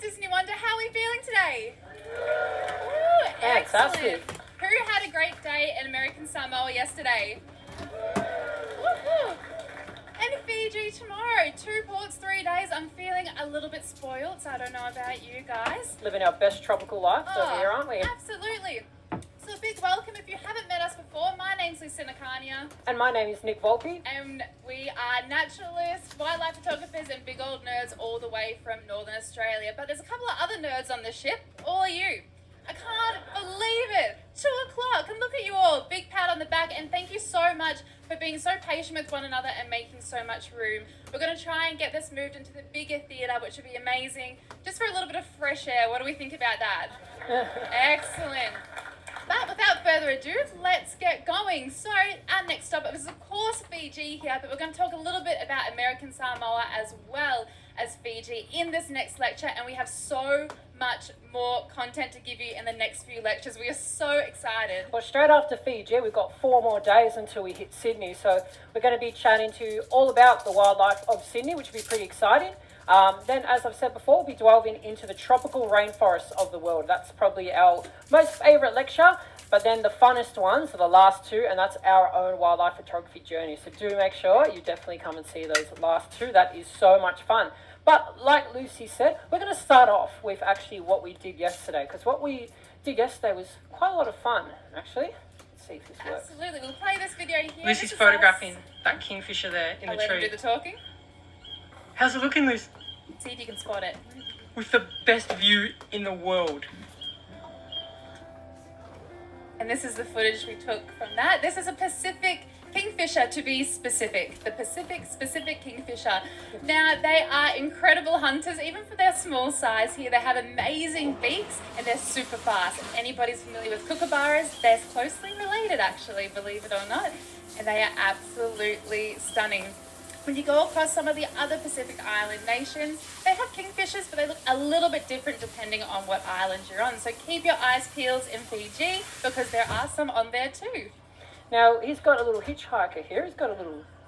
Disney Wonder. How are we feeling today? Ooh, excellent. Who had a great day in American Samoa yesterday? Woohoo! And Fiji tomorrow. 2 ports, 3 days. I'm feeling a little bit spoiled, so I don't know about you guys. Living our best tropical life over here, aren't we? Absolutely. So a big welcome. If you haven't met us before, my name's Lisa Nakania. And my name is Nick Volpe. And we are naturalists, wildlife photographers, and big old nerds all the way from Northern Australia. But there's a couple of other nerds on the ship. All of you. I can't believe it. 2 o'clock. And look at you all. Big pat on the back. And thank you so much for being so patient with one another and making so much room. We're going to try and get this moved into the bigger theatre, which would be amazing. Just for a little bit of fresh air. What do we think about that? Excellent. But without further ado, let's get going. So our next stop is of course Fiji here, but we're going to talk a little bit about American Samoa as well as Fiji in this next lecture, and we have so much more content to give you in the next few lectures. We are so excited. Well, straight after Fiji, we've got 4 more days until we hit Sydney, so we're going to be chatting to you all about the wildlife of Sydney, which will be pretty exciting. Then, as I've said before, we'll be delving into the tropical rainforests of the world. That's probably our most favourite lecture, but then the funnest ones are the last 2, and that's our own wildlife photography journey. So do make sure you definitely come and see those last 2. That is so much fun. But like Lucy said, we're going to start off with actually what we did yesterday, because what we did yesterday was quite a lot of fun, actually. Let's see if this works. Absolutely. We'll play this video here. Lucy's photographing that kingfisher there in I'll the let him tree. do the talking. How's it looking, Lucy? See if you can spot it. With the best view in the world. And this is the footage we took from that. This is a Pacific kingfisher, to be specific. The Pacific kingfisher. Now, they are incredible hunters, even for their small size here. They have amazing beaks and they're super fast. If anybody's familiar with kookaburras, they're closely related, actually, believe it or not. And they are absolutely stunning. When you go across some of the other Pacific Island nations, they have kingfishers, but they look a little bit different depending on what island you're on. So keep your eyes peeled in Fiji, because there are some on there too. Now, he's got a little hitchhiker here. He's got a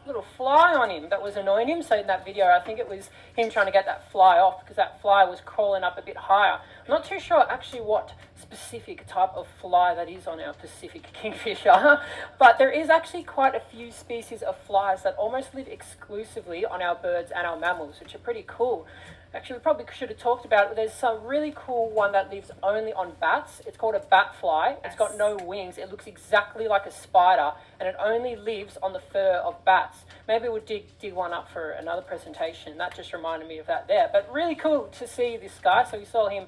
little fly on him that was annoying him. So in that video, I think it was him trying to get that fly off, because that fly was crawling up a bit higher. I'm not too sure actually what specific type of fly that is on our Pacific kingfisher, but there is actually quite a few species of flies that almost live exclusively on our birds and our mammals, which are pretty cool. Actually, we probably should have talked about it. There's some really cool one that lives only on bats. It's called a bat fly. It's got no wings. It looks exactly like a spider, and it only lives on the fur of bats. Maybe we'll dig one up for another presentation. That just reminded me of that there. But really cool to see this guy. So we saw him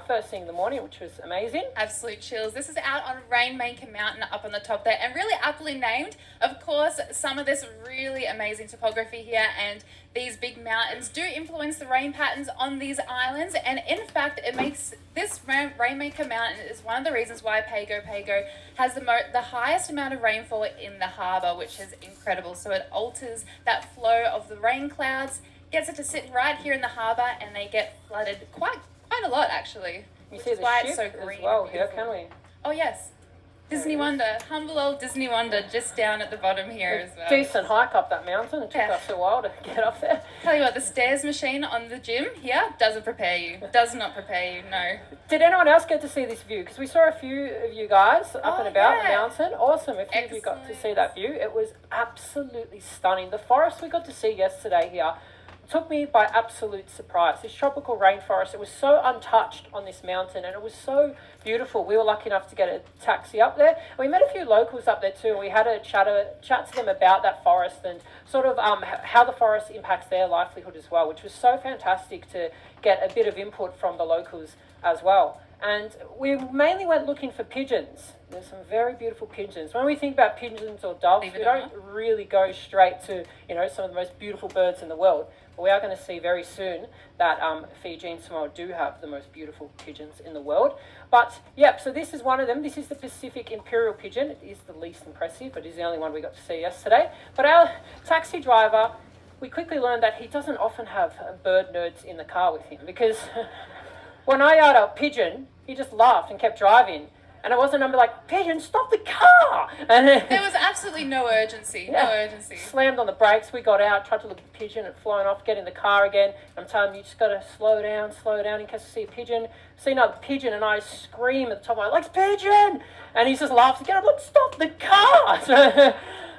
first thing in the morning, which was amazing. Absolute chills. This is out on Rainmaker Mountain up on the top there, and really aptly named. Of course, some of this really amazing topography here and these big mountains do influence the rain patterns on these islands, and in fact it makes this Rainmaker Mountain is one of the reasons why Pago Pago has the highest amount of rainfall in the harbour, which is incredible. So it alters that flow of the rain clouds, gets it to sit right here in the harbour, and they get flooded quite a lot, actually. You see the ship so green as well here, can we? Oh yes, Disney Wonder, humble old Disney Wonder, just down at the bottom here as well. Decent hike up that mountain. It took us a while to get up there. Tell you what, the stairs machine on the gym here doesn't prepare you. Does not prepare you, no. Did anyone else get to see this view? Because we saw a few of you guys up and about the mountain. Awesome. A few of you got to see that view. It was absolutely stunning. The forest we got to see yesterday here took me by absolute surprise. This tropical rainforest, it was so untouched on this mountain, and it was so beautiful. We were lucky enough to get a taxi up there. And we met a few locals up there too. We had a chat to them about that forest and sort of how the forest impacts their livelihood as well, which was so fantastic to get a bit of input from the locals as well. And we mainly went looking for pigeons. There's some very beautiful pigeons. When we think about pigeons or doves, we don't really go straight to, some of the most beautiful birds in the world. But we are going to see very soon that Fiji and Samoa do have the most beautiful pigeons in the world. But, so this is one of them. This is the Pacific Imperial Pigeon. It is the least impressive, but it is the only one we got to see yesterday. But our taxi driver, we quickly learned that he doesn't often have bird nerds in the car with him, because when I yelled out pigeon, he just laughed and kept driving. And it wasn't, I'm like, pigeon, stop the car! And There was absolutely no urgency. Yeah. No urgency. Slammed on the brakes, we got out, tried to look at the pigeon, it flown off, get in the car again. I'm telling you, just got to slow down in case you see a pigeon. See another pigeon and I scream at the top of my legs, pigeon! And he just laughs again. I'm like, stop the car! So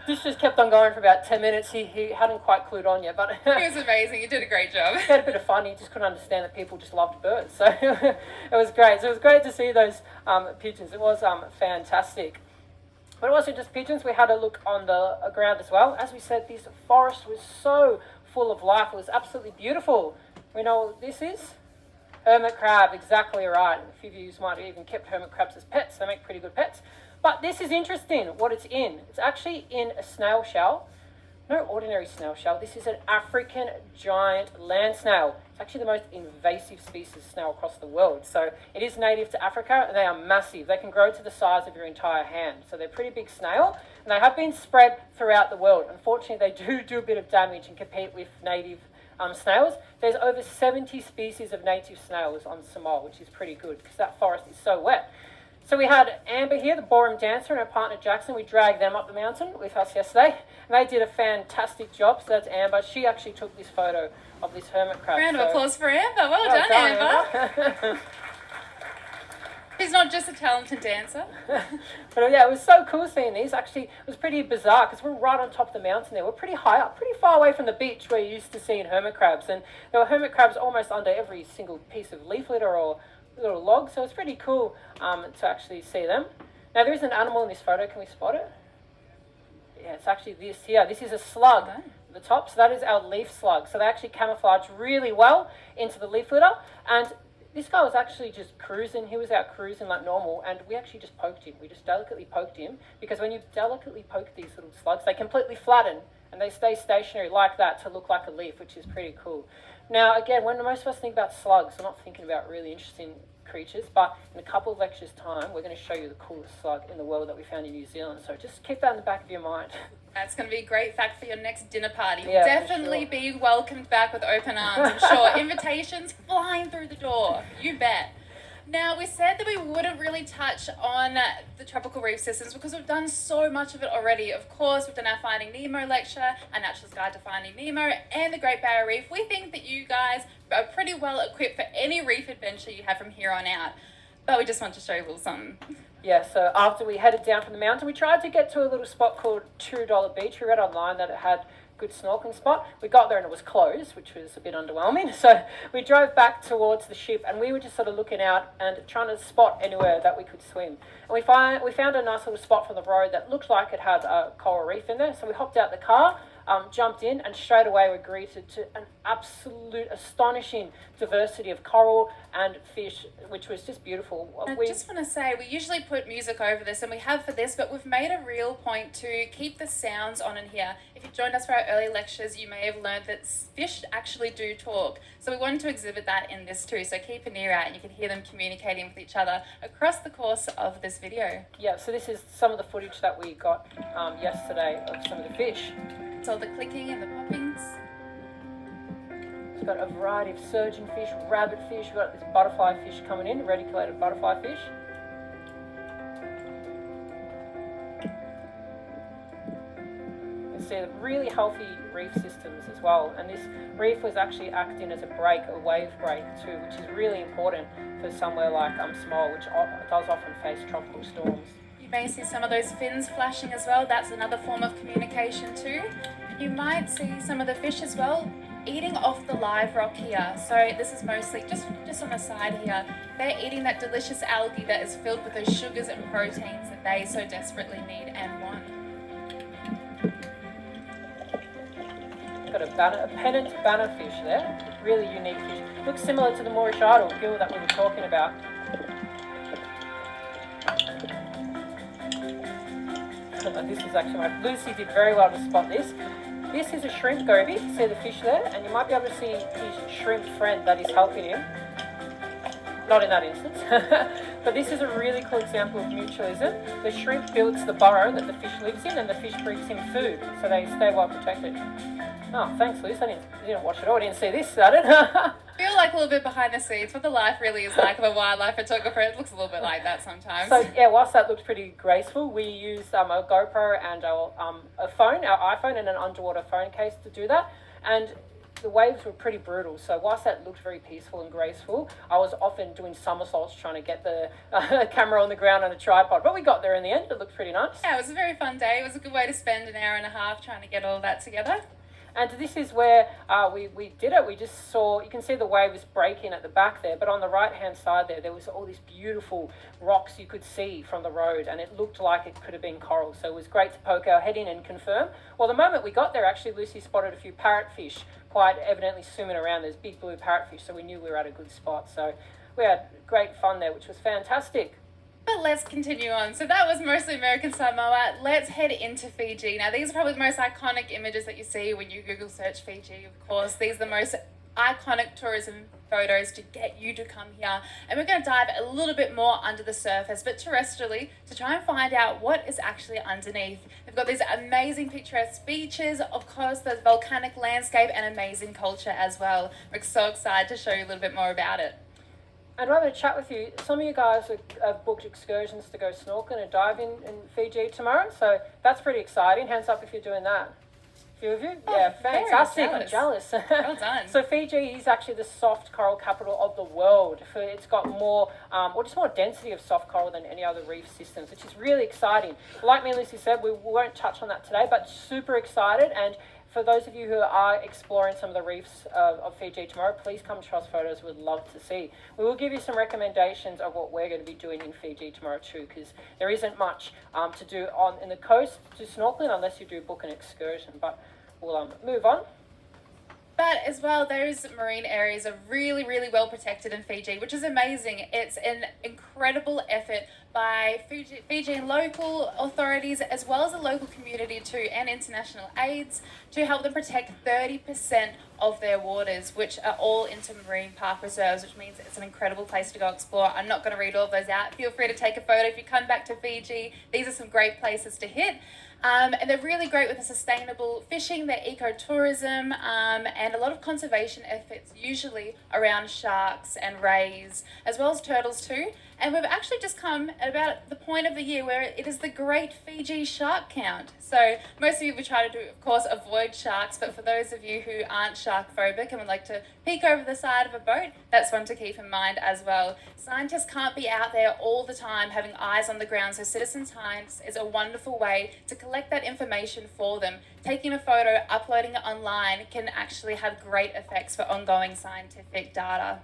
this just kept on going for about 10 minutes. He hadn't quite clued on yet, but It was amazing. You did a great job. he had a bit of fun. He just couldn't understand that people just loved birds. So it was great. So it was great to see those pigeons. It was fantastic. But it wasn't just pigeons. We had a look on the ground as well. As we said, this forest was so full of life. It was absolutely beautiful. We know what this is? Hermit crab, exactly right. A few of you might have even kept hermit crabs as pets. They make pretty good pets. But this is interesting, what it's in. It's actually in a snail shell. No ordinary snail shell. This is an African giant land snail. It's actually the most invasive species of snail across the world. So it is native to Africa and they are massive. They can grow to the size of your entire hand. So they're a pretty big snail and they have been spread throughout the world. Unfortunately, they do a bit of damage and compete with native snails. There's over 70 species of native snails on Samoa, which is pretty good because that forest is so wet. So we had Amber here, the ballroom dancer, and her partner Jackson. We dragged them up the mountain with us yesterday. And they did a fantastic job. So that's Amber. She actually took this photo of this hermit crab. Round of applause for Amber. Well done, Amber. She's not just a talented dancer. But yeah, it was so cool seeing these. Actually, it was pretty bizarre because we're right on top of the mountain there. We're pretty high up, pretty far away from the beach where you're used to seeing hermit crabs. And there were hermit crabs almost under every single piece of leaf litter or little log. So it's pretty cool to actually see them. Now, there is an animal in this photo. Can we spot it? Yeah, it's actually this here. This is a slug at the top. So that is our leaf slug. So they actually camouflage really well into the leaf litter. And this guy was actually just cruising. He was out cruising like normal, and we actually just poked him. We just delicately poked him because when you delicately poke these little slugs, they completely flatten and they stay stationary like that to look like a leaf, which is pretty cool. Now, again, when most of us think about slugs, we're not thinking about really interesting creatures, but in a couple of lectures' time, we're going to show you the coolest slug in the world that we found in New Zealand. So just keep that in the back of your mind. That's going to be a great fact for your next dinner party. Yeah, definitely for be welcomed back with open arms, I'm sure. Invitations flying through the door. You bet. Now, we said that we wouldn't really touch on the tropical reef systems because we've done so much of it already. Of course, we've done our Finding Nemo lecture, our Naturalist Guide to Finding Nemo, and the Great Barrier Reef. We think that you guys are pretty well equipped for any reef adventure you have from here on out. But we just want to show you a little something. Yeah, so after we headed down from the mountain, we tried to get to a little spot called $2 Beach. We read online that it had good snorkeling spot. We got there and it was closed, which was a bit underwhelming. So we drove back towards the ship and we were just sort of looking out and trying to spot anywhere that we could swim. And we found a nice little spot from the road that looked like it had a coral reef in there. So we hopped out the car, jumped in, and straight away were greeted to an absolute astonishing diversity of coral and fish, which was just beautiful. I just want to say, we usually put music over this, and we have for this, but we've made a real point to keep the sounds on in here. If you joined us for our early lectures, you may have learned that fish actually do talk. So we wanted to exhibit that in this too. So keep an ear out and you can hear them communicating with each other across the course of this video. Yeah, so this is some of the footage that we got yesterday of some of the fish. It's all the clicking and the poppings. It's got a variety of surgeon fish, rabbit fish. We've got this butterfly fish coming in, reticulated butterfly fish. You see the really healthy reef systems as well. And this reef was actually acting as a break, a wave break too, which is really important for somewhere like Samoa, which does often face tropical storms. You may see some of those fins flashing as well. That's another form of communication too. You might see some of the fish as well eating off the live rock here. So this is mostly just on the side here. They're eating that delicious algae that is filled with those sugars and proteins that they so desperately need and want. Got a pennant banner fish there, really unique fish. Looks similar to the Moorish idol gill that we were talking about. This is actually Lucy did very well to spot this. This is a shrimp goby. See the fish there, and you might be able to see his shrimp friend that is helping him. Not in that instance, but this is a really cool example of mutualism. The shrimp builds the burrow that the fish lives in, and the fish brings him food, so they stay well protected. Oh, thanks, Luce. I didn't watch it all. I didn't see this, I didn't. I feel like a little bit behind the scenes, what the life really is like of a wildlife photographer. It looks a little bit like that sometimes. So yeah, whilst that looked pretty graceful, we used a GoPro and our iPhone, and an underwater phone case to do that. And the waves were pretty brutal. So whilst that looked very peaceful and graceful, I was often doing somersaults trying to get the camera on the ground on a tripod. But we got there in the end. It looked pretty nice. Yeah, it was a very fun day. It was a good way to spend an hour and a half trying to get all that together. And this is where we did it. We just saw, you can see the waves breaking at the back there, but on the right-hand side there was all these beautiful rocks you could see from the road, and it looked like it could have been coral. So it was great to poke our head in and confirm. Well, the moment we got there, actually, Lucy spotted a few parrotfish quite evidently swimming around. There's big blue parrotfish, so we knew we were at a good spot. So we had great fun there, which was fantastic. But let's continue on. So that was mostly American Samoa. Let's head into Fiji. Now, these are probably the most iconic images that you see when you Google search Fiji, of course. These are the most iconic tourism photos to get you to come here. And we're going to dive a little bit more under the surface, but terrestrially, to try and find out what is actually underneath. They've got these amazing picturesque beaches, of course, the volcanic landscape, and amazing culture as well. We're so excited to show you a little bit more about it. I'd rather chat with you. Some of you guys have booked excursions to go snorkeling and diving in Fiji tomorrow, so that's pretty exciting. Hands up if you're doing that. A few of you? Oh, yeah, fantastic. I'm jealous. Well done. So Fiji is actually the soft coral capital of the world. It's got more, just more density of soft coral than any other reef systems, which is really exciting. Like me and Lucy said, we won't touch on that today, but super excited. And for those of you who are exploring some of the reefs of Fiji tomorrow, please come show us photos. We'd love to see. We will give you some recommendations of what we're going to be doing in Fiji tomorrow too, because there isn't much to do in the coast to snorkeling unless you do book an excursion. But we'll move on. But as well, those marine areas are really, really well protected in Fiji, which is amazing. It's an incredible effort by Fijian local authorities as well as the local community too, and international aids to help them protect 30% of their waters, which are all into marine park reserves, which means it's an incredible place to go explore. I'm not going to read all of those out. Feel free to take a photo if you come back to Fiji. These are some great places to hit. And they're really great with the sustainable fishing, their ecotourism, and a lot of conservation efforts, usually around sharks and rays, as well as turtles too. And we've actually just come at about the point of the year where it is the Great Fiji Shark Count. So most of you would try to do, of course, avoid sharks, but for those of you who aren't shark phobic and would like to peek over the side of a boat, that's one to keep in mind as well. Scientists can't be out there all the time having eyes on the ground, so citizen science is a wonderful way to collect that information for them. Taking a photo, uploading it online can actually have great effects for ongoing scientific data.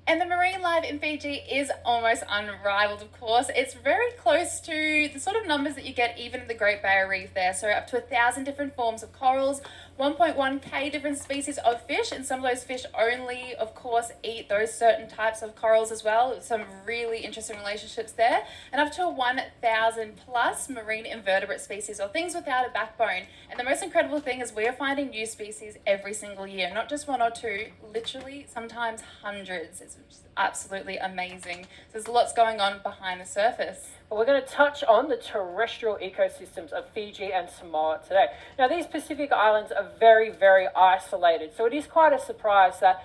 And the marine life in Fiji is almost unrivaled, of course. It's very close to the sort of numbers that you get even in the Great Barrier Reef there. So up to 1,000 different forms of corals, 1.1k different species of fish, and some of those fish only, of course, eat those certain types of corals as well. Some really interesting relationships there. And up to 1,000 plus marine invertebrate species, or things without a backbone. And the most incredible thing is we're finding new species every single year, not just one or two, literally sometimes hundreds. It's absolutely amazing. So there's lots going on behind the surface. Well, we're going to touch on the terrestrial ecosystems of Fiji and Samoa today. Now, these Pacific islands are very, very isolated, so it is quite a surprise that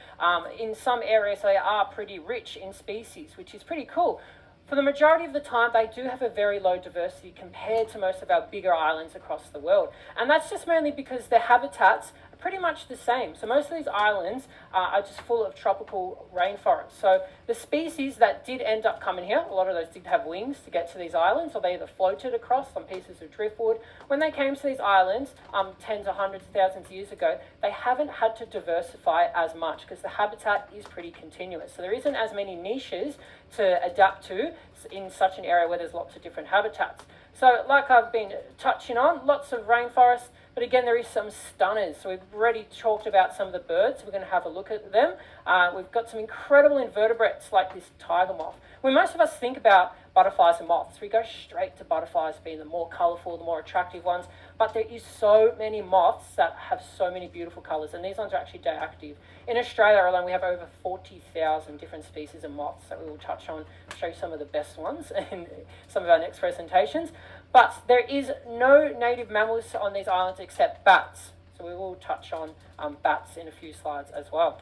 in some areas they are pretty rich in species, which is pretty cool. For the majority of the time, they do have a very low diversity compared to most of our bigger islands across the world. And that's just mainly because their habitats are pretty much the same. So most of these islands are just full of tropical rainforests. So the species that did end up coming here, a lot of those did have wings to get to these islands, or they either floated across on pieces of driftwood. When they came to these islands tens or hundreds of thousands of years ago, they haven't had to diversify as much because the habitat is pretty continuous. So there isn't as many niches to adapt to in such an area where there's lots of different habitats. So like I've been touching on, lots of rainforests, but again, there is some stunners. So we've already talked about some of the birds. We're going to have a look at them. We've got some incredible invertebrates like this tiger moth. When most of us think about butterflies and moths, we go straight to butterflies being the more colourful, the more attractive ones. But there is so many moths that have so many beautiful colours, and these ones are actually day active. In Australia alone, we have over 40,000 different species of moths that we will touch on, show you some of the best ones in some of our next presentations. But there is no native mammals on these islands except bats. So we will touch on bats in a few slides as well.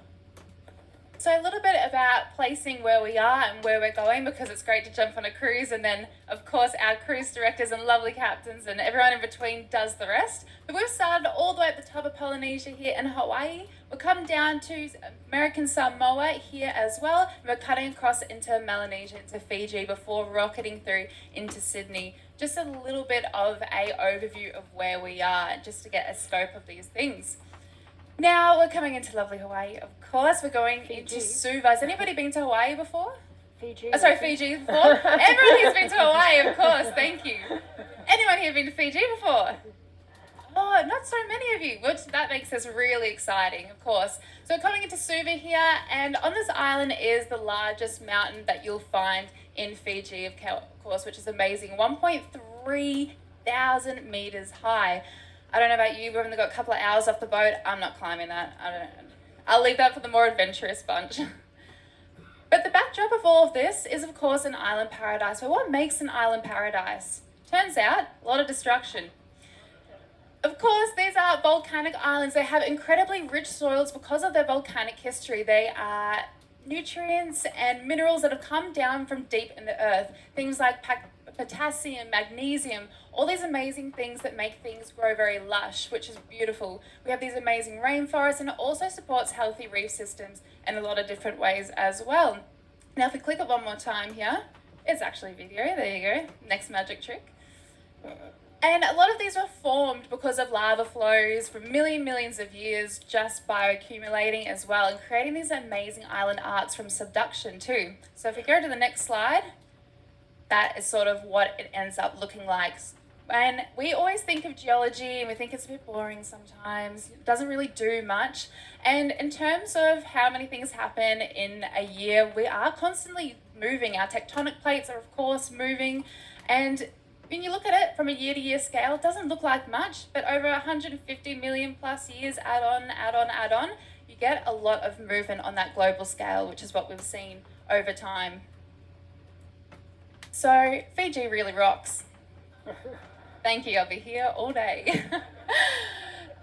So a little bit about placing where we are and where we're going, because it's great to jump on a cruise and then of course our cruise directors and lovely captains and everyone in between does the rest. But we've started all the way at the top of Polynesia here in Hawaii. We're coming down to American Samoa here as well. We're cutting across into Melanesia, into Fiji, before rocketing through into Sydney. Just a little bit of a overview of where we are, just to get a scope of these things. Now we're coming into lovely Hawaii, of course. We're going into Suva. Has anybody been to Hawaii before? Fiji. Oh, sorry, Fiji before? Everyone here's been to Hawaii, of course. Thank you. Anyone here been to Fiji before? Oh, not so many of you, which that makes this really exciting, of course. So we're coming into Suva here, and on this island is the largest mountain that you'll find in Fiji, of course, which is amazing. 1.3 thousand meters high. I don't know about you, we've only got a couple of hours off the boat. I'm not climbing that. I'll leave that for the more adventurous bunch. But the backdrop of all of this is, of course, an island paradise. But what makes an island paradise? Turns out, a lot of destruction. Of course, these are volcanic islands. They have incredibly rich soils because of their volcanic history. They are nutrients and minerals that have come down from deep in the earth. Things like potassium, magnesium, all these amazing things that make things grow very lush, which is beautiful. We have these amazing rainforests, and it also supports healthy reef systems in a lot of different ways as well. Now, if we click it one more time here, it's actually video. There you go. Next magic trick. And a lot of these were formed because of lava flows for millions of years, just bioaccumulating as well, and creating these amazing island arcs from subduction too. So if we go to the next slide, that is sort of what it ends up looking like. And we always think of geology and we think it's a bit boring sometimes. It doesn't really do much. And in terms of how many things happen in a year, we are constantly moving. Our tectonic plates are, of course, moving. And when you look at it from a year-to-year scale, it doesn't look like much, but over 150 million plus years, add on, you get a lot of movement on that global scale, which is what we've seen over time. So Fiji really rocks. Thank you, I'll be here all day.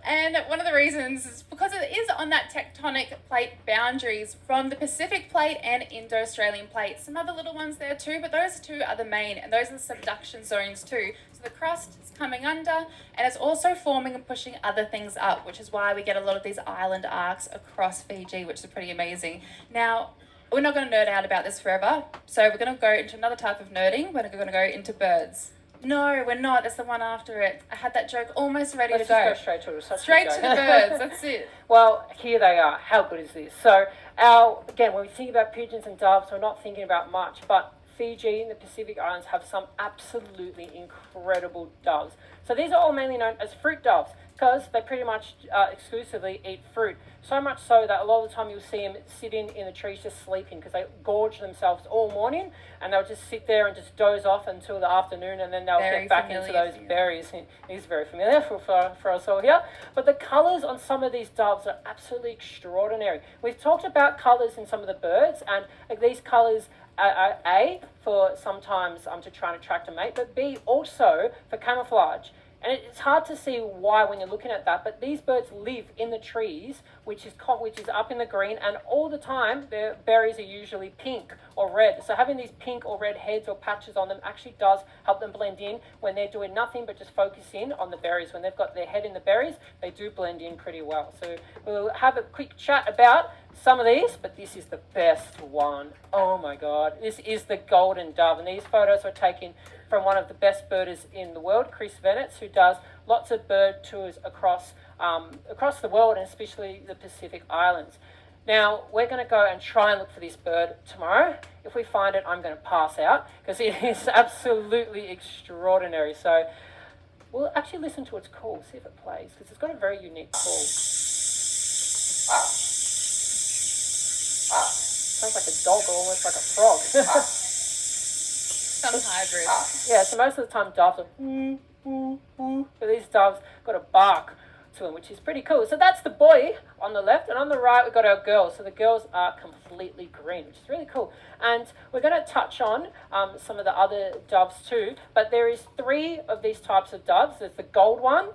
And one of the reasons is because it is on that tectonic plate boundaries from the Pacific plate and Indo-Australian plate. Some other little ones there too, but those two are the main, and those are the subduction zones too. So the crust is coming under, and it's also forming and pushing other things up, which is why we get a lot of these island arcs across Fiji, which is pretty amazing. Now, we're not going to nerd out about this forever, so we're going to go into another type of nerding. We're going to go into birds. No, we're not. It's the one after it. I had that joke almost ready to go. Let's just go straight to it. Straight to the birds. That's it. Well, here they are. How good is this? So, again, when we think about pigeons and doves, we're not thinking about much, but Fiji and the Pacific Islands have some absolutely incredible doves. So these are all mainly known as fruit doves because they pretty much exclusively eat fruit. So much so that a lot of the time you'll see them sitting in the trees just sleeping because they gorge themselves all morning and they'll just sit there and just doze off until the afternoon and then they'll get back into those berries. It is very familiar for us all here. But the colours on some of these doves are absolutely extraordinary. We've talked about colours in some of the birds, and these colours are A, for sometimes to try and attract a mate, but B, also for camouflage. And it's hard to see why when you're looking at that, but these birds live in the trees, which is up in the green, and all the time their berries are usually pink or red. So having these pink or red heads or patches on them actually does help them blend in when they're doing nothing but just focusing on the berries. When they've got their head in the berries, they do blend in pretty well. So we'll have a quick chat about some of these, but this is the best one. Oh my God, this is the golden dove, and these photos were taken from one of the best birders in the world, Chris Venetz, who does lots of bird tours across the world, and especially the Pacific Islands. Now, we're going to go and try and look for this bird tomorrow. If we find it, I'm going to pass out because it is absolutely extraordinary. So we'll actually listen to its call, see if it plays, because it's got a very unique call. Sounds like a dog or almost like a frog. Some hybrids. Yeah, so most of the time doves are but these doves got a bark to them, which is pretty cool. So that's the boy on the left, and on the right we've got our girls. So the girls are completely green, which is really cool. And we're going to touch on some of the other doves too, but there is 3 of these types of doves. There's the gold one,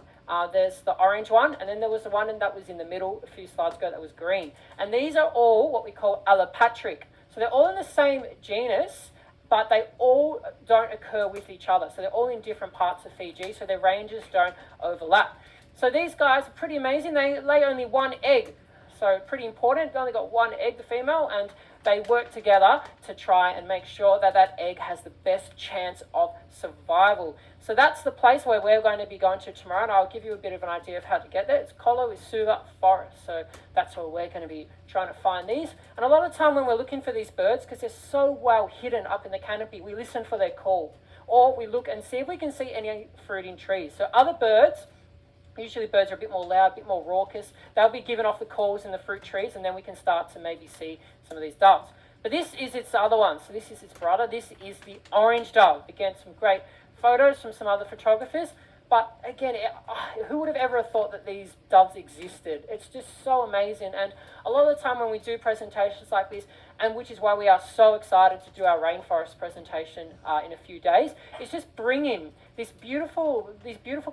There's the orange one, and then there was the one that was in the middle a few slides ago that was green. And these are all what we call allopatric. So they're all in the same genus, but they all don't occur with each other. So they're all in different parts of Fiji, so their ranges don't overlap. So these guys are pretty amazing. They lay only one egg, so pretty important. They only got one egg, the female, and they work together to try and make sure that that egg has the best chance of survival. So that's the place where we're going to be going to tomorrow, and I'll give you a bit of an idea of how to get there. It's Kolowisuva Forest, so that's where we're going to be trying to find these. And a lot of the time when we're looking for these birds, because they're so well hidden up in the canopy, we listen for their call, or we look and see if we can see any fruiting trees. So other birds, usually birds are a bit more loud, a bit more raucous. They'll be giving off the calls in the fruit trees, and then we can start to maybe see some of these doves. But this is its other one. So this is its brother. This is the orange dove. Again, some great photos from some other photographers. But again, who would have ever thought that these doves existed? It's just so amazing. And a lot of the time when we do presentations like this, and which is why we are so excited to do our rainforest presentation in a few days, is just bringing these beautiful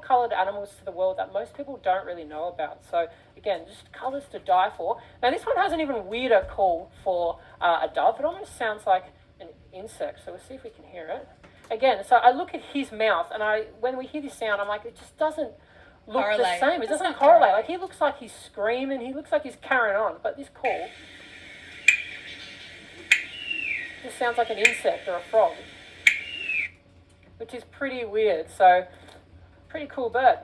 coloured animals to the world that most people don't really know about. So again, just colours to die for. Now this one has an even weirder call for a dove. It almost sounds like an insect. So we'll see if we can hear it. Again, so I look at his mouth, and when we hear this sound, I'm like, it just doesn't look the same. It doesn't correlate. Like, he looks like he's screaming. He looks like he's carrying on. But this call just sounds like an insect or a frog, which is pretty weird. So, pretty cool bird.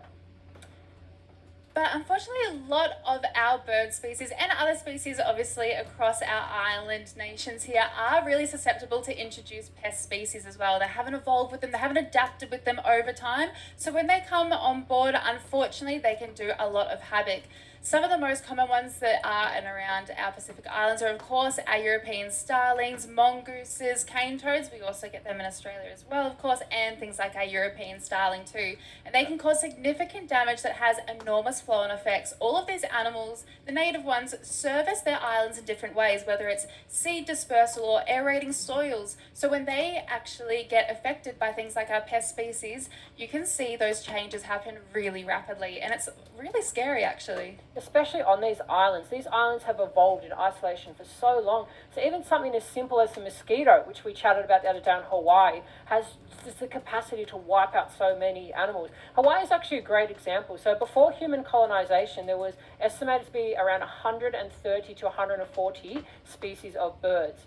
But unfortunately, a lot of our bird species and other species, obviously, across our island nations here are really susceptible to introduced pest species as well. They haven't evolved with them, they haven't adapted with them over time. So when they come on board, unfortunately, they can do a lot of havoc. Some of the most common ones that are and around our Pacific Islands are, of course, our European starlings, mongooses, cane toads. We also get them in Australia as well, of course, and things like our European starling too. And they can cause significant damage that has enormous flow-on effects. All of these animals, the native ones, service their islands in different ways, whether it's seed dispersal or aerating soils. So when they actually get affected by things like our pest species, you can see those changes happen really rapidly. And it's really scary, actually. Especially on these islands. These islands have evolved in isolation for so long. So even something as simple as the mosquito, which we chatted about the other day in Hawaii, has just the capacity to wipe out so many animals. Hawaii is actually a great example. So before human colonization, there was estimated to be around 130 to 140 species of birds.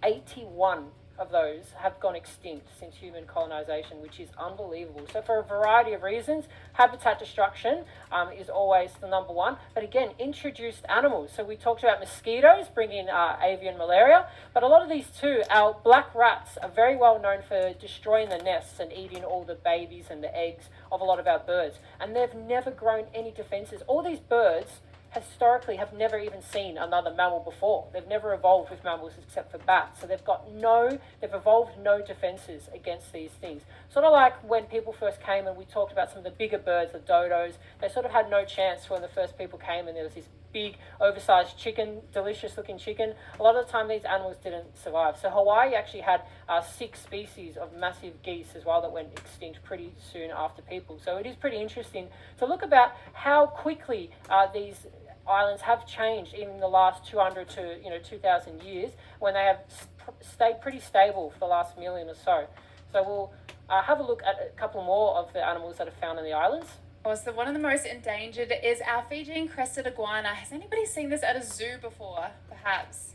81 of those have gone extinct since human colonization, which is unbelievable. So for a variety of reasons, habitat destruction is always the number one. But again, introduced animals. So we talked about mosquitoes bringing avian malaria, but a lot of these too, our black rats are very well known for destroying the nests and eating all the babies and the eggs of a lot of our birds. And they've never grown any defenses. All these birds historically have never even seen another mammal before. They've never evolved with mammals except for bats. So they've evolved no defenses against these things. Sort of like when people first came and we talked about some of the bigger birds, the dodos, they sort of had no chance when the first people came and there was this big oversized chicken, delicious looking chicken. A lot of the time these animals didn't survive. So Hawaii actually had 6 species of massive geese as well that went extinct pretty soon after people. So it is pretty interesting to look about how quickly these islands have changed in the last 200 to 2,000 years, when they have stayed pretty stable for the last million or so. So we'll have a look at a couple more of the animals that are found in the islands. So one of the most endangered is our Fijian crested iguana. Has anybody seen this at a zoo before, perhaps?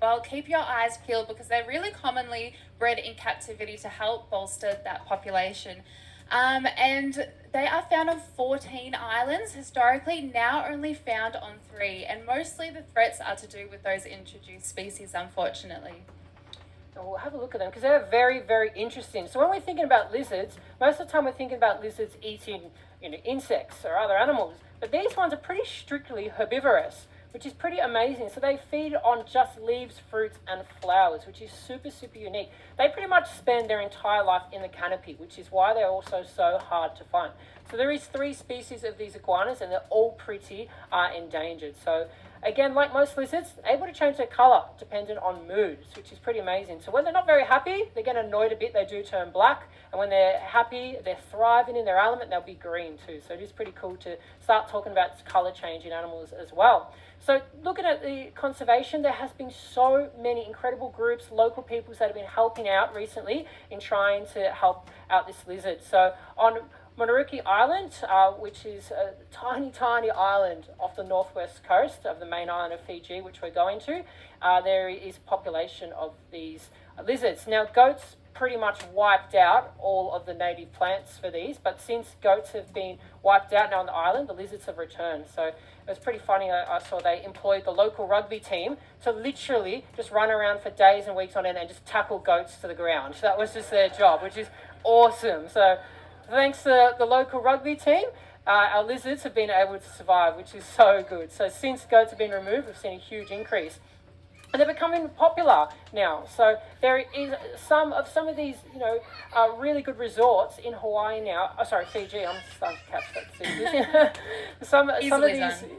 Well, keep your eyes peeled because they're really commonly bred in captivity to help bolster that population. And they are found on 14 islands, historically now only found on 3, and mostly the threats are to do with those introduced species, unfortunately. And we'll have a look at them because they're very, very interesting. So when we're thinking about lizards, most of the time we're thinking about lizards eating insects or other animals, but these ones are pretty strictly herbivorous, which is pretty amazing. So they feed on just leaves, fruits, and flowers, which is super, super unique. They pretty much spend their entire life in the canopy, which is why they're also so hard to find. So there is 3 species of these iguanas, and they're all pretty endangered. So again, like most lizards, able to change their colour dependent on moods, which is pretty amazing. So when they're not very happy, they get annoyed a bit, they do turn black. And when they're happy, they're thriving in their element, they'll be green too. So it is pretty cool to start talking about colour change in animals as well. So looking at the conservation, there has been so many incredible groups, local peoples that have been helping out recently in trying to help out this lizard. So on Monariki Island, which is a tiny, tiny island off the northwest coast of the main island of Fiji, which we're going to, there is a population of these lizards. Now, goats pretty much wiped out all of the native plants for these, but since goats have been wiped out now on the island, the lizards have returned. So it was pretty funny. I saw they employed the local rugby team to literally just run around for days and weeks on end and just tackle goats to the ground. So that was just their job, which is awesome. So thanks to the local rugby team, our lizards have been able to survive, which is so good. So since goats have been removed, we've seen a huge increase. And they're becoming popular now. So there is some of these, really good resorts in Hawaii now. Oh, sorry, Fiji. I'm starting to catch that. Fiji.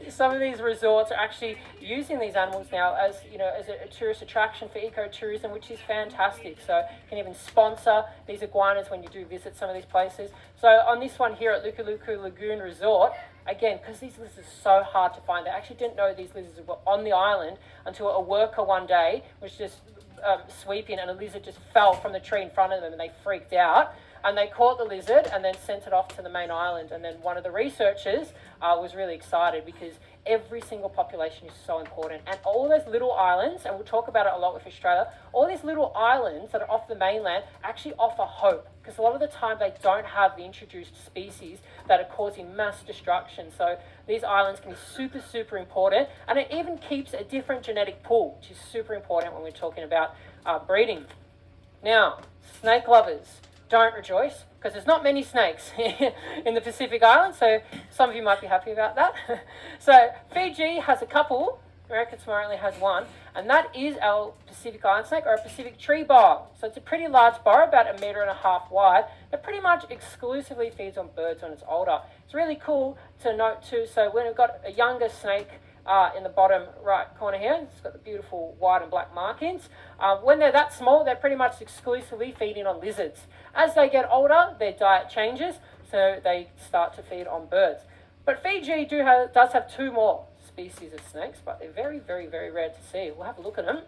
some of these resorts are actually using these animals now as a tourist attraction for ecotourism, which is fantastic. So you can even sponsor these iguanas when you do visit some of these places. So on this one here at Lukuluku Lagoon Resort, again, because these lizards are so hard to find, they actually didn't know these lizards were on the island until a worker one day was just sweeping and a lizard just fell from the tree in front of them and they freaked out. And they caught the lizard and then sent it off to the main island. And then one of the researchers was really excited because every single population is so important. And all those little islands, and we'll talk about it a lot with Australia, all these little islands that are off the mainland actually offer hope. Because a lot of the time they don't have the introduced species that are causing mass destruction. So these islands can be super, super important. And it even keeps a different genetic pool, which is super important when we're talking about breeding. Now, snake lovers, don't rejoice, because there's not many snakes in the Pacific Islands, so some of you might be happy about that. So Fiji has a couple, American Samoa only has one, and that is our Pacific Island snake, or a Pacific tree boa. So it's a pretty large boa, about 1.5 meters wide, that pretty much exclusively feeds on birds when it's older. It's really cool to note too, so when we've got a younger snake, in the bottom right corner here, it's got the beautiful white and black markings. When they're that small, they're pretty much exclusively feeding on lizards. As they get older, their diet changes, so they start to feed on birds. But Fiji does have 2 more species of snakes, but they're very, very, very rare to see. We'll have a look at them.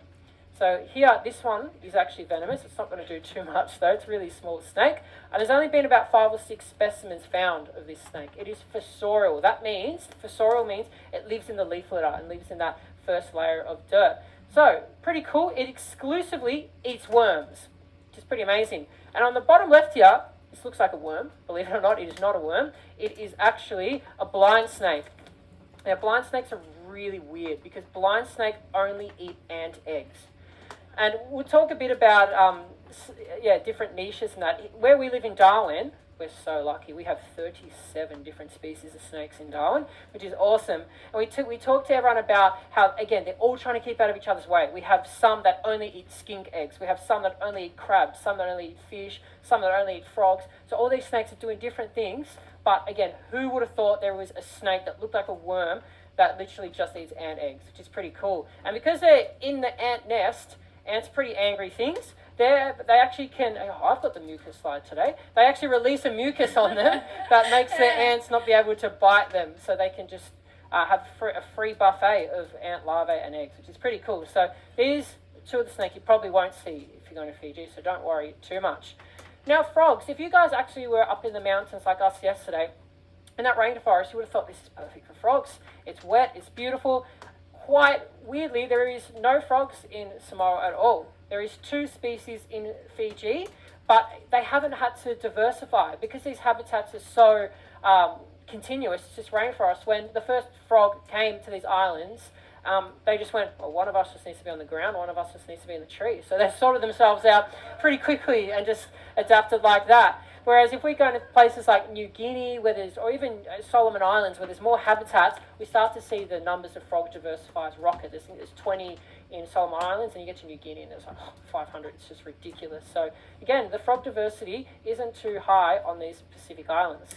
So here, this one is actually venomous. It's not going to do too much though. It's a really small snake. And there's only been about 5 or 6 specimens found of this snake. It is fossorial. That means, fossorial means it lives in the leaf litter and lives in that first layer of dirt. So, pretty cool. It exclusively eats worms, which is pretty amazing. And on the bottom left here, this looks like a worm. Believe it or not, it is not a worm. It is actually a blind snake. Now, blind snakes are really weird because blind snakes only eat ant eggs. And we'll talk a bit about, different niches and that. Where we live in Darwin, we're so lucky. We have 37 different species of snakes in Darwin, which is awesome. And we talked to everyone about how, again, they're all trying to keep out of each other's way. We have some that only eat skink eggs. We have some that only eat crabs, some that only eat fish, some that only eat frogs. So all these snakes are doing different things. But again, who would have thought there was a snake that looked like a worm that literally just eats ant eggs, which is pretty cool. And because they're in the ant nest, ants are pretty angry things. They actually can, I've got the mucus slide today, they actually release a mucus on them that makes the ants not be able to bite them, so they can just have a free buffet of ant larvae and eggs, which is pretty cool. So these 2 of the snake you probably won't see if you're going to Fiji, so don't worry too much. Now frogs, if you guys actually were up in the mountains like us yesterday, in that rainforest, you would have thought this is perfect for frogs. It's wet, it's beautiful. Quite weirdly, there is no frogs in Samoa at all. There is 2 species in Fiji, but they haven't had to diversify because these habitats are so continuous. It's just rainforest. When the first frog came to these islands, they just went, well, one of us just needs to be on the ground, one of us just needs to be in the tree. So they sorted themselves out pretty quickly and just adapted like that. Whereas if we go to places like New Guinea, or even Solomon Islands, where there's more habitats, we start to see the numbers of frogs diversify as rocket. There's 20 in Solomon Islands, and you get to New Guinea, and there's like 500. It's just ridiculous. So again, the frog diversity isn't too high on these Pacific Islands.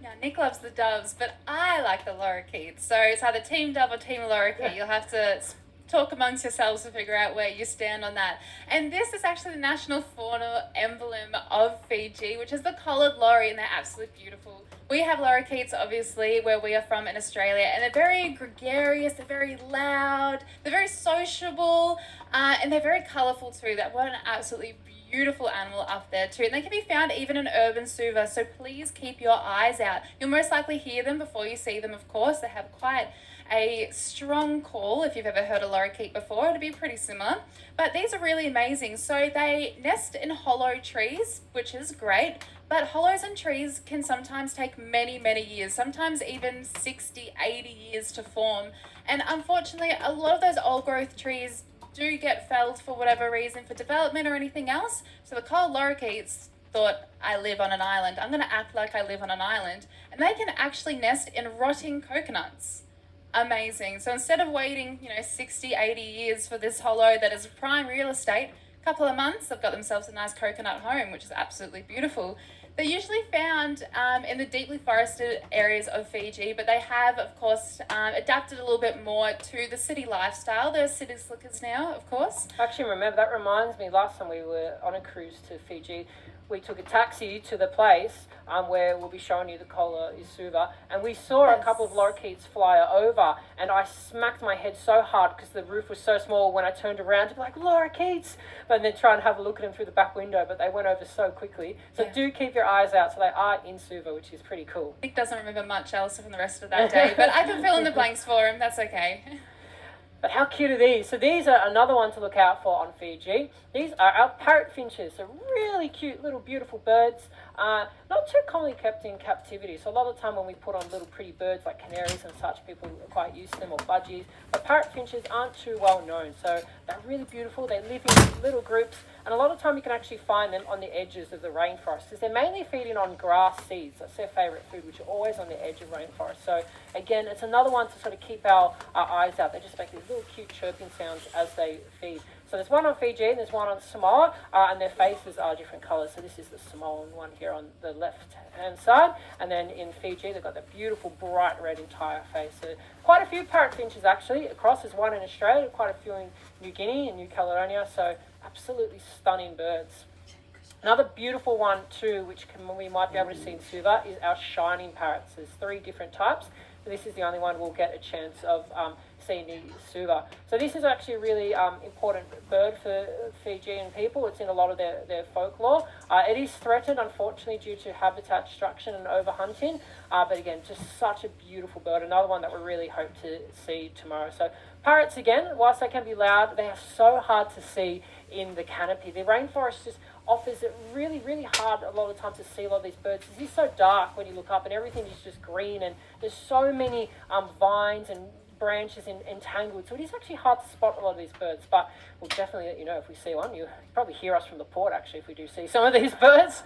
Now, Nick loves the doves, but I like the lorikeets. So it's either Team Dove or Team Lorikeet. You'll have to talk amongst yourselves to figure out where you stand on that. And this is actually the national fauna emblem of Fiji, which is the collared lorry, and they're absolutely beautiful. We have lorikeets, obviously, where we are from in Australia, and they're very gregarious, they're very loud, they're very sociable, and they're very colourful too. That what an absolutely beautiful animal up there too, and they can be found even in urban suva, so please keep your eyes out. You'll most likely hear them before you see them, of course. They have quite a strong call. If you've ever heard a lorikeet before, it'll be pretty similar, but these are really amazing. So they nest in hollow trees, which is great, but hollows in trees can sometimes take many years, sometimes even 60-80 years to form, and unfortunately a lot of those old growth trees do get felled for whatever reason, for development or anything else. So the collared lorikeets thought, I live on an island, I'm going to act like I live on an island, and they can actually nest in rotting coconuts. Amazing. So instead of waiting 60-80 years for this hollow that is prime real estate, a couple of months they've got themselves a nice coconut home, which is absolutely beautiful. They're usually found in the deeply forested areas of Fiji, but they have, of course, adapted a little bit more to the city lifestyle. They're city slickers now, of course. Actually, remember, that reminds me, last time we were on a cruise to Fiji, we took a taxi to the place where we'll be showing you the Kola Isuva, and we saw a couple of lorikeets fly over, and I smacked my head so hard because the roof was so small when I turned around to be like, lorikeets, but then try and have a look at them through the back window, but they went over so quickly. So do keep your eyes out. So they are in Suva, which is pretty cool. Nick doesn't remember much else from the rest of that day, but I can fill in the blanks for him. That's okay. But how cute are these? So these are another one to look out for on Fiji. These are our parrot finches. So really cute little beautiful birds. Not too commonly kept in captivity. So a lot of the time when we put on little pretty birds like canaries and such, people are quite used to them, or budgies. But parrot finches aren't too well known. So they're really beautiful. They live in little groups. And a lot of the time you can actually find them on the edges of the rainforest, because they're mainly feeding on grass seeds. That's their favourite food, which are always on the edge of rainforest. So again, it's another one to sort of keep our eyes out. They just make these little cute chirping sounds as they feed. So there's one on Fiji and there's one on Samoa, and their faces are different colours. So this is the Samoan one here on the left-hand side, and then in Fiji they've got the beautiful bright red entire face. So quite a few parrot finches actually across. There's one in Australia, quite a few in New Guinea and New Caledonia. So absolutely stunning birds. Another beautiful one too, which we might be able to see in Suva, is our shining parrots. There's 3 different types. So this is the only one we'll get a chance of seeing in Suva. So this is actually a really important bird for Fijian people. It's in a lot of their folklore. It is threatened, unfortunately, due to habitat destruction and overhunting. But again, just such a beautiful bird. Another one that we really hope to see tomorrow. So parrots, again, whilst they can be loud, they are so hard to see in the canopy. The rainforest just offers it really hard a lot of times to see a lot of these birds. It's just so dark when you look up, and everything is just green, and there's so many vines and branches entangled, so it is actually hard to spot a lot of these birds. But we'll definitely let you know if we see one. You'll probably hear us from the port actually if we do see some of these birds.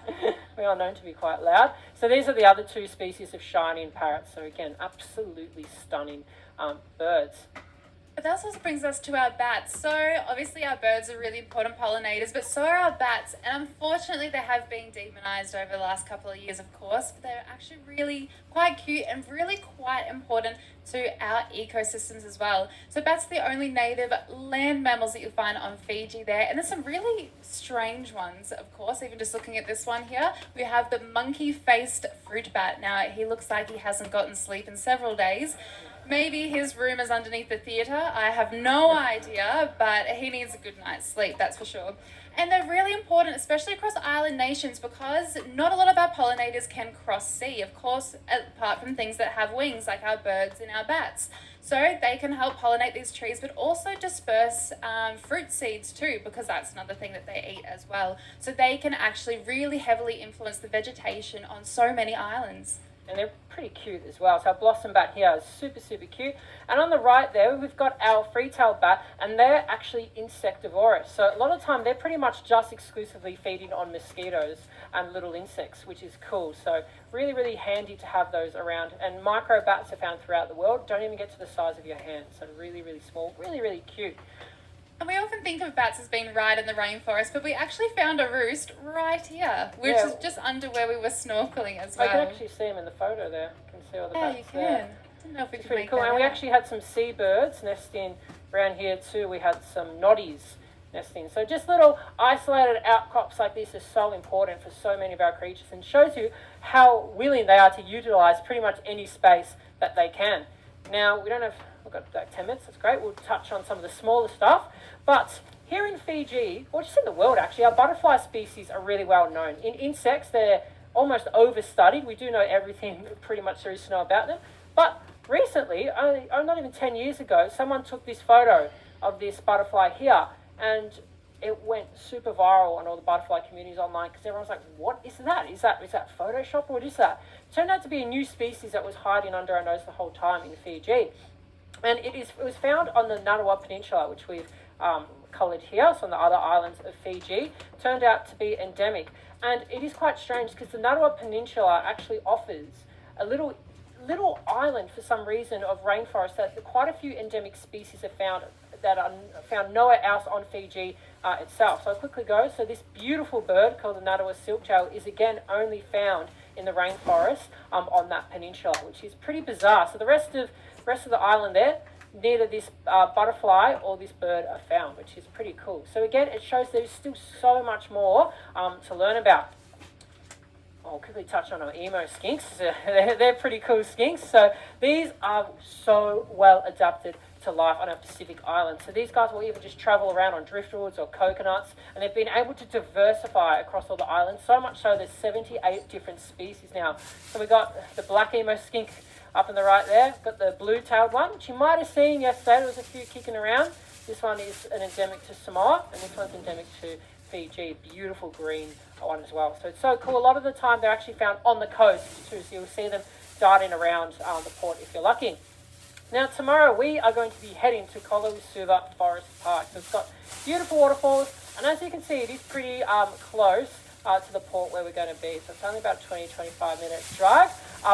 We are known to be quite loud. So these are the other 2 species of shining parrots. So again, absolutely stunning birds. But that also brings us to our bats. So obviously our birds are really important pollinators, but so are our bats. And unfortunately they have been demonized over the last couple of years, of course, but they're actually really quite cute and really quite important to our ecosystems as well. So bats are the only native land mammals that you'll find on Fiji there. And there's some really strange ones, of course. Even just looking at this one here, we have the monkey-faced fruit bat. Now he looks like he hasn't gotten sleep in several days. Maybe his room is underneath the theatre. I have no idea, but he needs a good night's sleep, that's for sure. And they're really important, especially across island nations, because not a lot of our pollinators can cross sea, of course, apart from things that have wings, like our birds and our bats. So they can help pollinate these trees, but also disperse fruit seeds too, because that's another thing that they eat as well. So they can actually really heavily influence the vegetation on so many islands. And they're pretty cute as well. So our blossom bat here is super cute. And on the right there, we've got our free-tailed bat, and they're actually insectivorous. So a lot of the time, they're pretty much just exclusively feeding on mosquitoes and little insects, which is cool. So really handy to have those around. And micro bats are found throughout the world. Don't even get to the size of your hand. So really small, really cute. And we often think of bats as being right in the rainforest, but we actually found a roost right here, which is just under where we were snorkeling as well. I can actually see them in the photo there. You can see all the bats you can. there. Didn't know if we It's could pretty make cool. that And we out. actually had some seabirds nesting around here too. We had some noddies nesting. So just little isolated outcrops like this is so important for so many of our creatures and shows you how willing they are to utilise pretty much any space that they can. Now, we've got like 10 minutes, that's great. We'll touch on some of the smaller stuff. But here in Fiji, or just in the world actually, our butterfly species are really well known. In insects, they're almost overstudied. We do know everything pretty much there is to know about them. But recently, not even 10 years ago, someone took this photo of this butterfly here, and it went super viral on all the butterfly communities online because everyone's like, what is that? Is that Photoshop or what is that? It turned out to be a new species that was hiding under our nose the whole time in Fiji. And it was found on the Ngunnawal Peninsula, which we've coloured here, so on the other islands of Fiji. Turned out to be endemic. And it is quite strange because the Ngunnawal Peninsula actually offers a little island for some reason of rainforest that quite a few endemic species are found that are found nowhere else on Fiji itself. So I'll quickly go. So this beautiful bird called the Ngunnawal silktail is again only found in the rainforest on that peninsula, which is pretty bizarre. So the rest of the island there, neither this butterfly or this bird are found, which is pretty cool. So again, it shows there's still so much more to learn about. I'll quickly touch on our emo skinks. They're pretty cool skinks. So these are so well adapted to life on a Pacific island. So these guys will even just travel around on driftwoods or coconuts, and they've been able to diversify across all the islands, so much so there's 78 different species now. So we got the black emo skink up on the right there, got the blue-tailed one, which you might have seen yesterday. There was a few kicking around. This one is an endemic to Samoa, and this one's endemic to Fiji. Beautiful green one as well. So it's so cool. A lot of the time they're actually found on the coast too, so you'll see them darting around the port if you're lucky. Now tomorrow we are going to be heading to Kolowisuva Forest Park. So it's got beautiful waterfalls, and as you can see, it is pretty close to the port where we're going to be. So it's only about 20-25 minutes drive.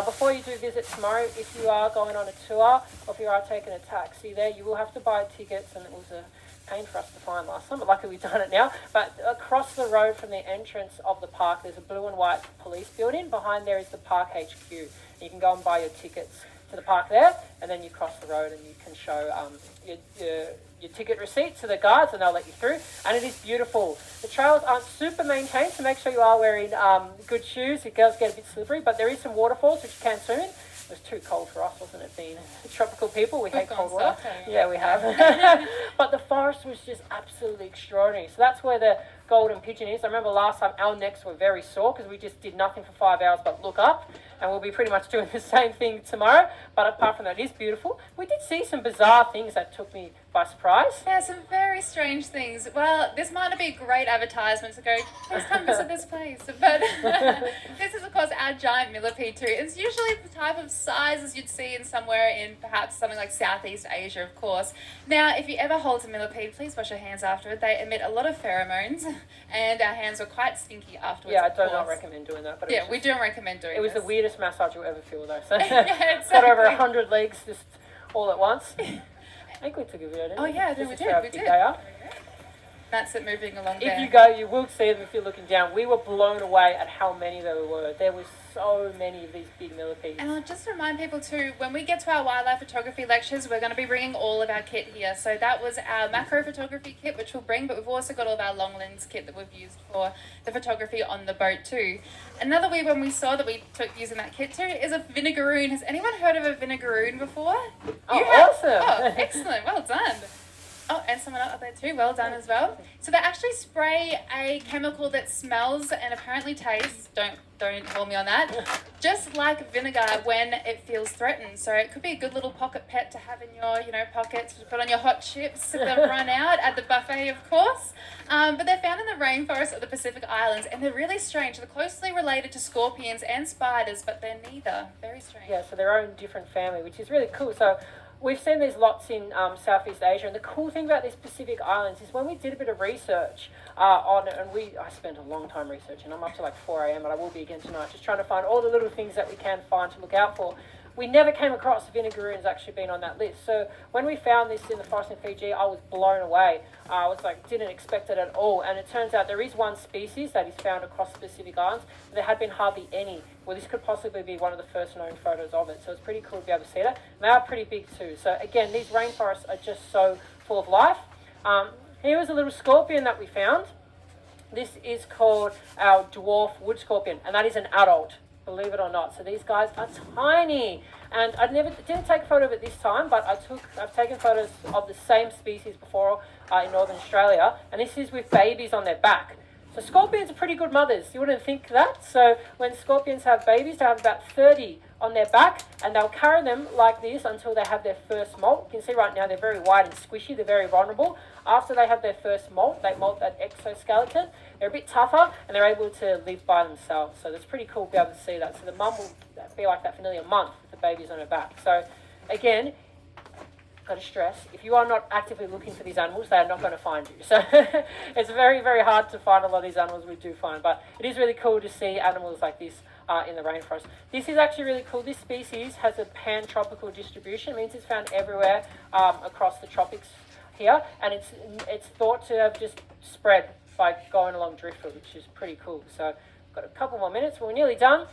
Before you do visit tomorrow, if you are going on a tour or if you are taking a taxi there, you will have to buy tickets, and it was a pain for us to find last time, but luckily we've done it now. But across the road from the entrance of the park, there's a blue and white police building. Behind there is the park HQ. You can go and buy your tickets to the park there, and then you cross the road and you can show your ticket receipt to the guards, and they'll let you through. And it is beautiful. The trails aren't super maintained, so make sure you are wearing good shoes. It does get a bit slippery, but there is some waterfalls which you can swim in. It was too cold for us, wasn't it, being tropical people? We hate cold water. Yeah, we have. But the forest was just absolutely extraordinary. So that's where the golden pigeon is. I remember last time our necks were very sore because we just did nothing for 5 hours but look up. And we'll be pretty much doing the same thing tomorrow. But apart from that, it is beautiful. We did see some bizarre things that took me by surprise. Yeah, some very strange things. Well, this might not be a great advertisement to go, please come visit this place. But this is, of course, our giant millipede too. It's usually the type of sizes you'd see in somewhere in perhaps something like Southeast Asia, of course. Now, if you ever hold a millipede, please wash your hands afterward. They emit a lot of pheromones, and our hands were quite stinky afterwards. Yeah, I do not recommend doing that. But yeah, we don't recommend doing it. It was the weirdest massage you'll ever feel, though. So yeah, exactly. got over 100 legs just all at once. I think we took a video, didn't we? Oh yeah, Just we to show how did. big they are. That's it, moving along there. If you go, you will see them if you're looking down. We were blown away at how many there were. There was so many of these big millipedes. And I'll just remind people too, when we get to our wildlife photography lectures, we're going to be bringing all of our kit here. So that was our macro photography kit, which we'll bring, but we've also got all of our long lens kit that we've used for the photography on the boat too. Another wee one we saw that we took using that kit too is a vinegaroon. Has anyone heard of a vinegaroon before? Oh, awesome. Oh, excellent. Well done. Oh, and someone else up there too. Well done as well. So they actually spray a chemical that smells and apparently tastes, don't hold me on that, just like vinegar when it feels threatened. So it could be a good little pocket pet to have in your, pockets to put on your hot chips if they've run out at the buffet, of course. But they're found in the rainforest of the Pacific Islands, and they're really strange. They're closely related to scorpions and spiders, but they're neither. Very strange. Yeah, so their own different family, which is really cool. So we've seen these lots in Southeast Asia, and the cool thing about these Pacific Islands is when we did a bit of research on it, and I spent a long time researching. I'm up to like 4 a.m, but I will be again tonight, just trying to find all the little things that we can find to look out for. we never came across vinegaroons actually being on that list. So when we found this in the forest in Fiji, I was blown away. I was like, didn't expect it at all. And it turns out there is one species that is found across the Pacific Islands, but there had been hardly any. Well, this could possibly be one of the first known photos of it. So it's pretty cool to be able to see that. And they are pretty big too. So again, these rainforests are just so full of life. Here was a little scorpion that we found. This is called our dwarf wood scorpion, and that is an adult, believe it or not. So these guys are tiny, and I didn't take a photo of it this time, but I've taken photos of the same species before in Northern Australia, and this is with babies on their back. So scorpions are pretty good mothers. You wouldn't think that. So when scorpions have babies, they have about 30 on their back, and they'll carry them like this until they have their first molt. You can see right now they're very wide and squishy. They're very vulnerable. After they have their first molt, they molt that exoskeleton. They're a bit tougher, and they're able to live by themselves. So that's pretty cool to be able to see that. So the mum will be like that for nearly a month with the babies on her back. So again, got to stress, if you are not actively looking for these animals, they are not going to find you. So it's very, very hard to find a lot of these animals we do find. But it is really cool to see animals like this in the rainforest. This is actually really cool. This species has a pan-tropical distribution. It means it's found everywhere across the tropics here. And it's thought to have just spread by going along driftwood, which is pretty cool. So got a couple more minutes. We're nearly done.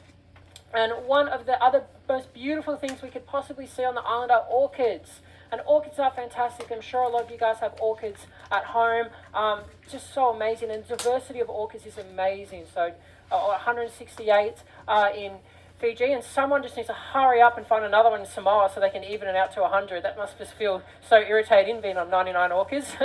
And one of the other most beautiful things we could possibly see on the island are orchids. And orchids are fantastic. I'm sure a lot of you guys have orchids at home. Just so amazing. And the diversity of orchids is amazing. So 168 in Fiji. And someone just needs to hurry up and find another one in Samoa so they can even it out to 100. That must just feel so irritating being on 99 orchids.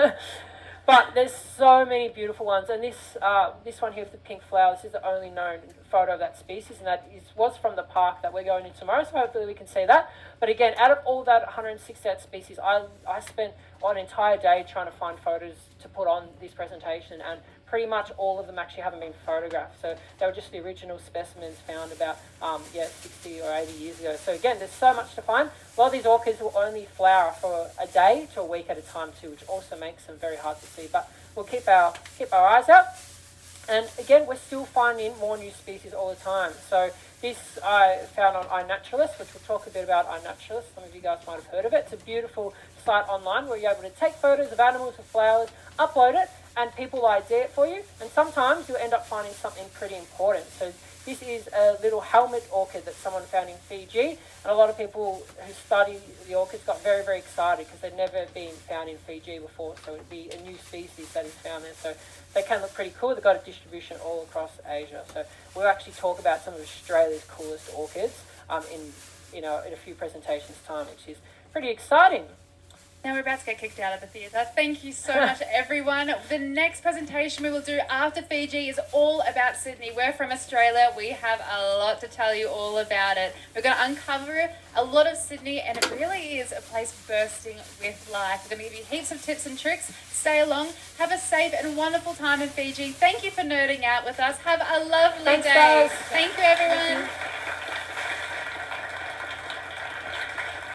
But there's so many beautiful ones, and this one here with the pink flowers is the only known photo of that species, and that was from the park that we're going to tomorrow, so hopefully we can see that. But again, out of all that 168 species, I spent an entire day trying to find photos to put on this presentation, and pretty much all of them actually haven't been photographed. So they were just the original specimens found about 60 or 80 years ago. So again, there's so much to find. A lot of these orchids will only flower for a day to a week at a time too, which also makes them very hard to see. But we'll keep our eyes out. And again, we're still finding more new species all the time. So this I found on iNaturalist, which we'll talk a bit about iNaturalist. Some of you guys might have heard of it. It's a beautiful site online where you're able to take photos of animals with flowers, upload it, and people will ID it for you. And sometimes you'll end up finding something pretty important. So this is a little helmet orchid that someone found in Fiji. And a lot of people who study the orchids got very, very excited because they'd never been found in Fiji before. So it'd be a new species that is found there. So they can look pretty cool. They've got a distribution all across Asia. So we'll actually talk about some of Australia's coolest orchids in a few presentations time, which is pretty exciting. Now we're about to get kicked out of the theatre. Thank you so much, everyone. The next presentation we will do after Fiji is all about Sydney. We're from Australia. We have a lot to tell you all about it. We're going to uncover a lot of Sydney, and it really is a place bursting with life. We're going to give you heaps of tips and tricks. Stay along. Have a safe and wonderful time in Fiji. Thank you for nerding out with us. Have a lovely day. Guys. Thank you, everyone.